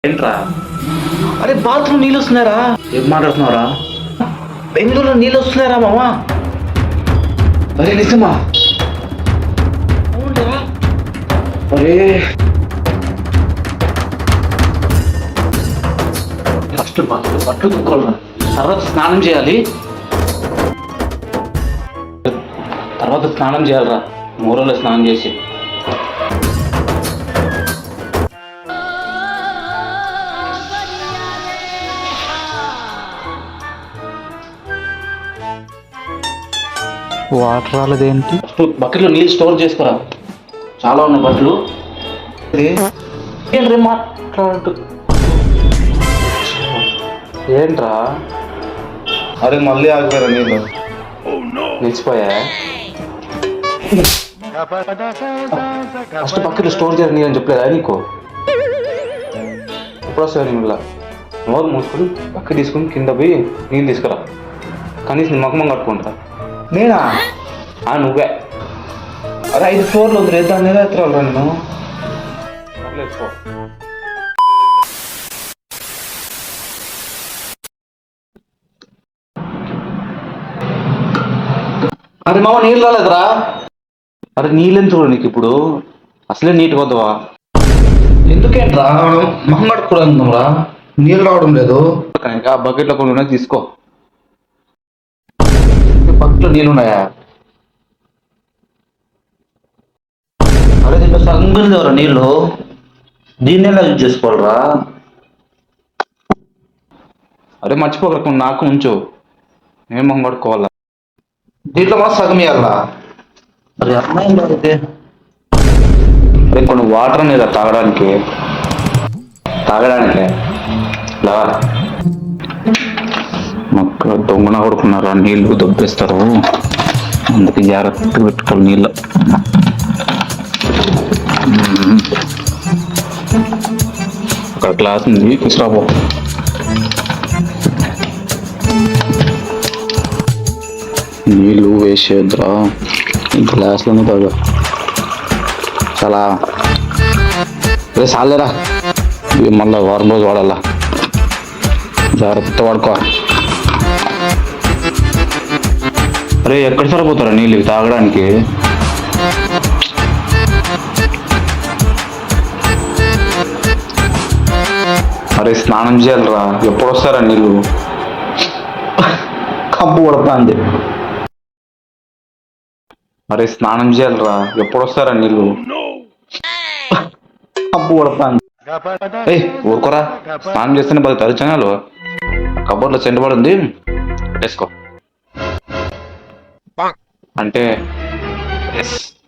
ఏంట్రా? అరే బాత్రూమ్ నీళ్ళు వస్తున్నారా? ఏం మాట్లాడుతున్నారా? బెంగళూరులో నీళ్ళు వస్తున్నారా మామా? అరే నిజమా? అవునరా? అరే ఫస్ట్ బట్టలు తుక్కోవాలి, తర్వాత స్నానం చేయాలి, తర్వాత స్నానం చేయాలరా. మూరలో స్నానం చేసి వాటర్ రాలేదేంటి? బకెట్లో నీళ్ళు స్టోర్ చేసుకోరా, చాలా ఉన్నాయి బట్టలు. ఏంట్రా మాట్లాడు? ఏంట్రా? అరే మళ్ళీ ఆగిపోయారా నీళ్ళు? నిలిచిపోయా? ఫస్ట్ బకెట్లో స్టోర్ చేయాలి నీళ్ళు అని చెప్పలేదా నీకు? ఎప్పుడు వస్తావు నీళ్ళ? నోరు మూసుకొని బకెట్ తీసుకుని కింద పోయి నీళ్ళు తీసుకురా. కనీసం మగమం కట్టుకుంటా. నేనా? నువ్వే. అరే 5 ఫ్లోర్లు వదిలేద్దాం, నేనే ఎత్తురాలరా నేను. పర్లేదు. అరే మామ నీళ్ళు రాలేదురా. అరే నీళ్ళెందుకు నీకు ఇప్పుడు? అసలే నీట్గా వద్దావా? ఎందుకేంట్రా మొహం కట్టుకోరా, నీళ్ళు రావడం లేదు. ఆ బకెట్లో కొన్ని ఉన్నాయి, తీసుకో. బకెట్లో నీళ్ళు ఉన్నాయా? అరే దీంట్లో సగం ఎవరా నీళ్ళు? దీన్ని ఎలా యూజ్ చేసుకోవాలరా? అరే మర్చిపోక నాకు ఉంచు, నేను మొహం కట్టుకోవాలా? దీంట్లో మాత్రం సగం ఇవ్వాలా? అరే అమ్మాయి అయితే అరే కొన్ని వాటర్ అనేది తాగడానికి లేవా? మొక్క దొంగన కొడుకున్నారా, నీళ్ళు దొబ్బేస్తారు, అందుకే జాగ్రత్తగా పెట్టుకోవాలి నీళ్ళు. ఒక గ్లాస్ ఉంది, తీసుకురాబో. నీళ్ళు వేస్ట్ చేయొద్దురా, ఈ గ్లాస్లోనే తాగా. చాలా రే సాలేరా, ఇవి మళ్ళీ వారం రోజు వాడాలా, జాగ్రత్త వాడుకో. అరే ఎక్కడ సరిపోతారా నీళ్ళు ఇవి తాగడానికి? అరే స్నానం చేయాలరా, ఎప్పుడు వస్తారా నీళ్ళు? కంపు కొడతా అంది. అరే స్నానం చేయాలరా, ఎప్పుడు వస్తారా నీళ్ళు? కంపు కొడతా అంది. ఊరుకోరా, స్నానం చేస్తేనే బతుకుతారు జనాలు. కబోర్డ్లో చెండుబడి ఉంది, పెట్టేసుకో. అంటే